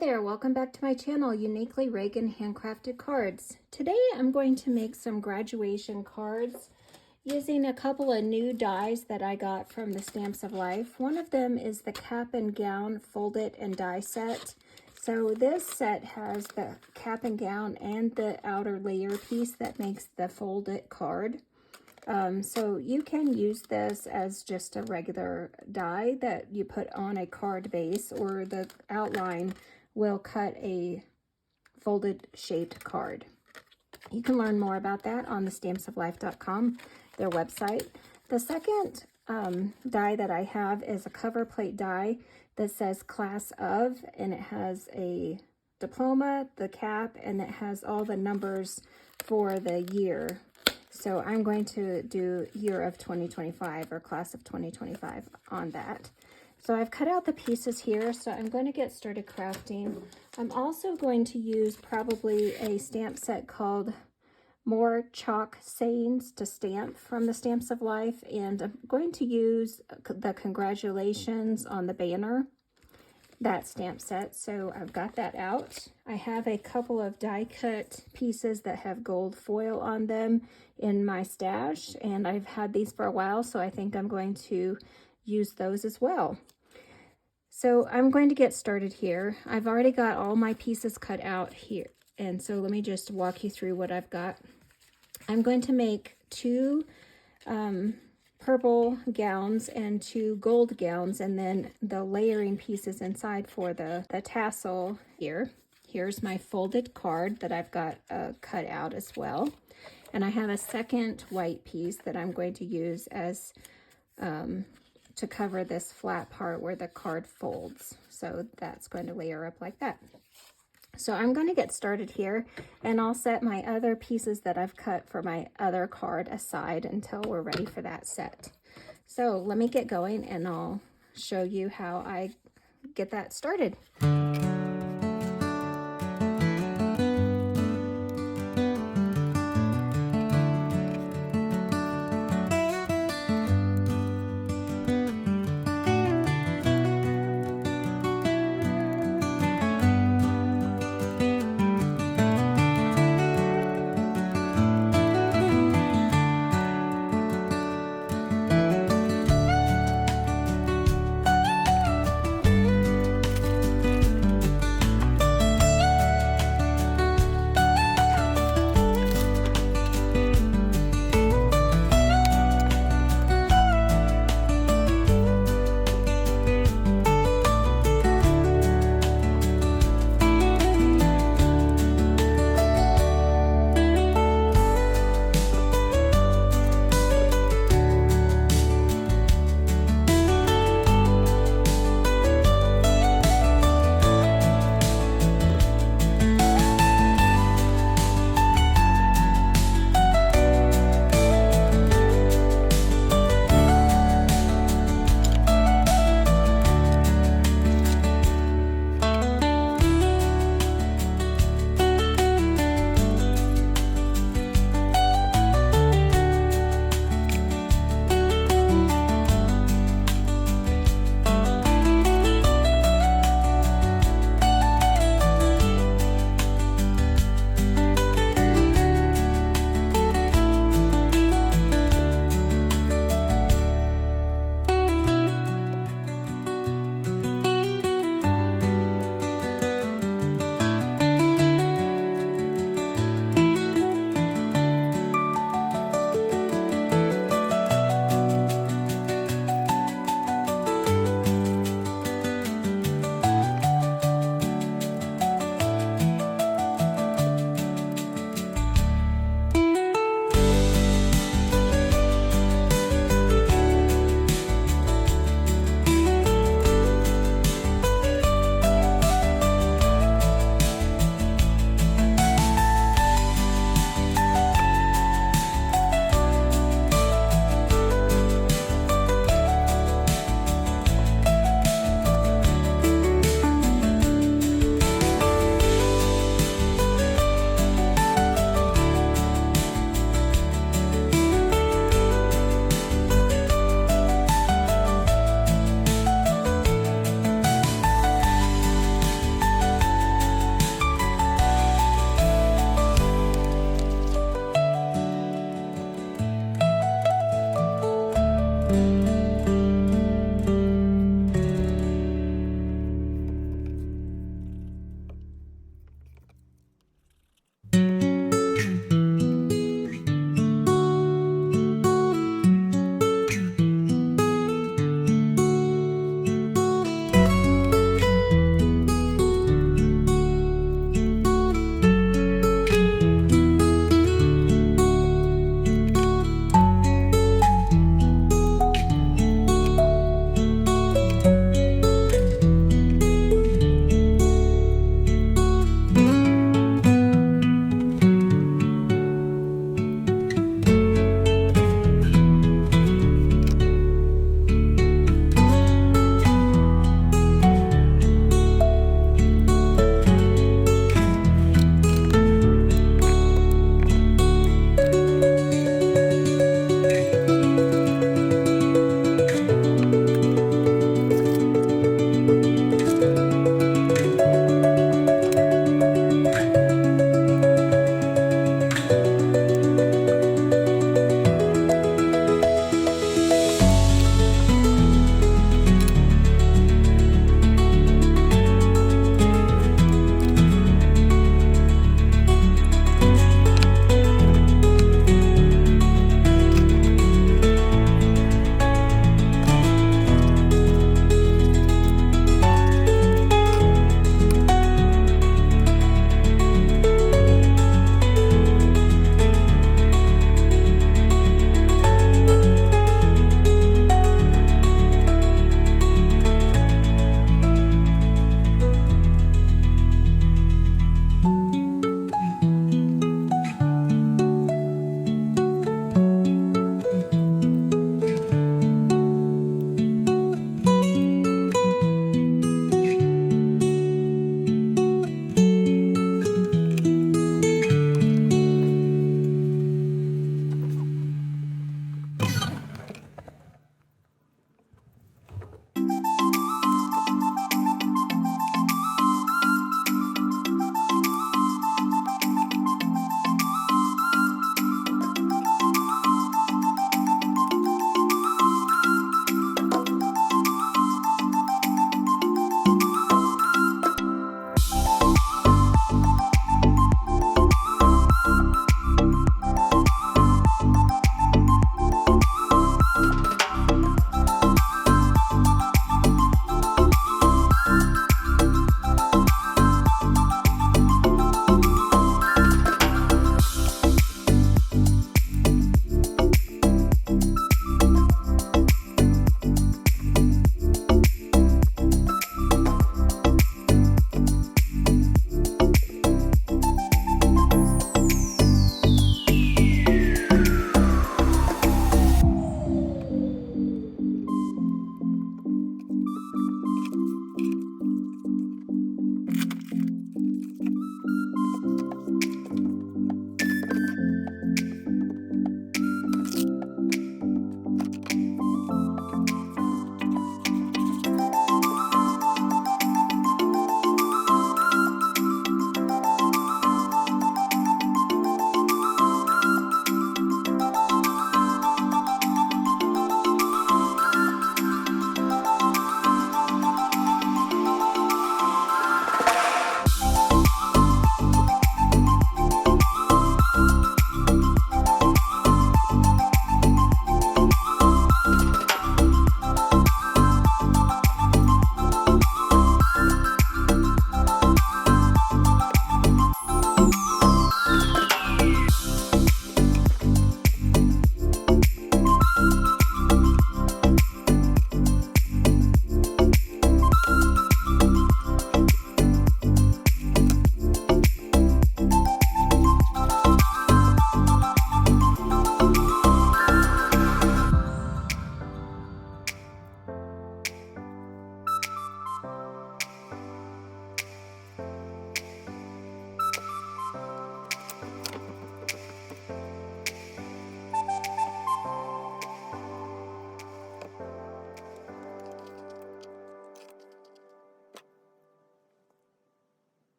there, welcome back to my channel, Uniquely Reagan Handcrafted Cards. Today I'm going to make some graduation cards using a couple of new dies that I got from the Stamps of Life. One of them is the Cap and Gown Fold It and Die set. So this set has the cap and gown and the outer layer piece that makes the Fold It card. So you can use this as just a regular die that you put on a card base, or the outline will cut a folded shaped card. You can learn more about that on the stampsoflife.com, their website. The second die that I have is a cover plate die that says Class of, and it has a diploma, the cap, and it has all the numbers for the year. So I'm going to do year of 2025 or class of 2025 on that. So I've cut out the pieces here, so I'm going to get started crafting. I'm also going to use probably a stamp set called More Chalk Sayings to Stamp from the Stamps of Life, and I'm going to use the congratulations on the banner, that stamp set. So I've got that out. I have a couple of die cut pieces that have gold foil on them in my stash, and I've had these for a while, so I think I'm going to use those as well. So I'm going to get started here. I've already got all my pieces cut out here, and so let me just walk you through what I've got. I'm going to make two purple gowns and two gold gowns, and then the layering pieces inside for the tassel here. Here's my folded card that I've got cut out as well. And I have a second white piece that I'm going to use as to cover this flat part where the card folds. So that's going to layer up like that. So I'm going to get started here, and I'll set my other pieces that I've cut for my other card aside until we're ready for that set. So let me get going, and I'll show you how I get that started.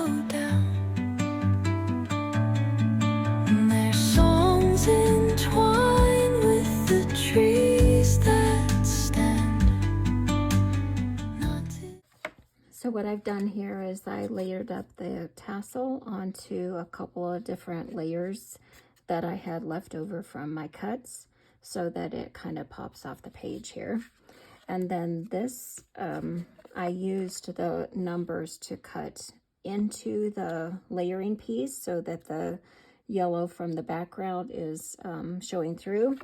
slow down. And their songs entwine with the trees that stand. So what I've done here is I layered up the tassel onto a couple of different layers that I had left over from my cuts so that it kind of pops off the page here. And then this, I used the numbers to cut into the layering piece so that the yellow from the background is showing through.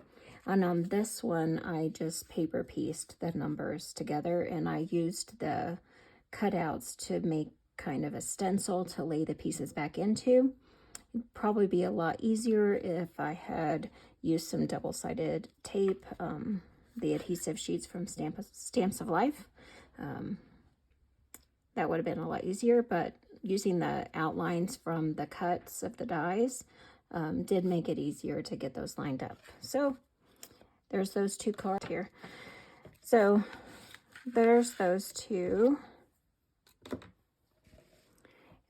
And on this one, I just paper pieced the numbers together, and I used the cutouts to make kind of a stencil to lay the pieces back into. It'd probably be a lot easier if I had used some double-sided tape, the adhesive sheets from Stamps of Life. That would have been a lot easier, but using the outlines from the cuts of the dies did make it easier to get those lined up. So there's those two cards here. So there's those two.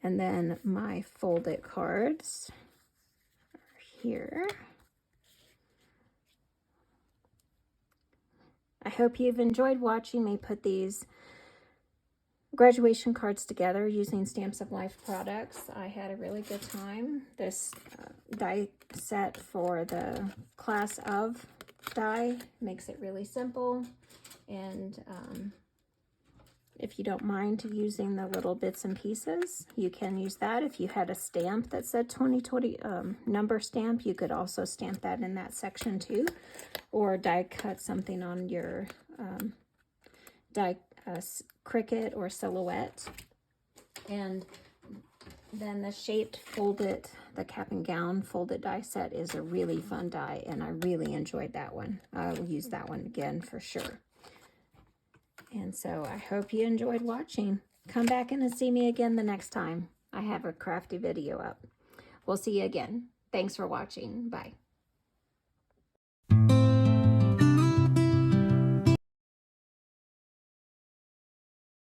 And then my folded cards are here. I hope you've enjoyed watching me put these graduation cards together using Stamps of Life products. I had a really good time. This die set for the class of die makes it really simple, and if you don't mind using the little bits and pieces, you can use that. If you had a stamp that said 2020 number stamp, you could also stamp that in that section too, or die cut something on your die Cricut or Silhouette. And then the shaped folded, the cap and gown folded die set is a really fun die, and I really enjoyed that one. I will use that one again for sure. And so I hope you enjoyed watching. Come back and see me again the next time I have a crafty video up. We'll see you again. Thanks for watching. Bye.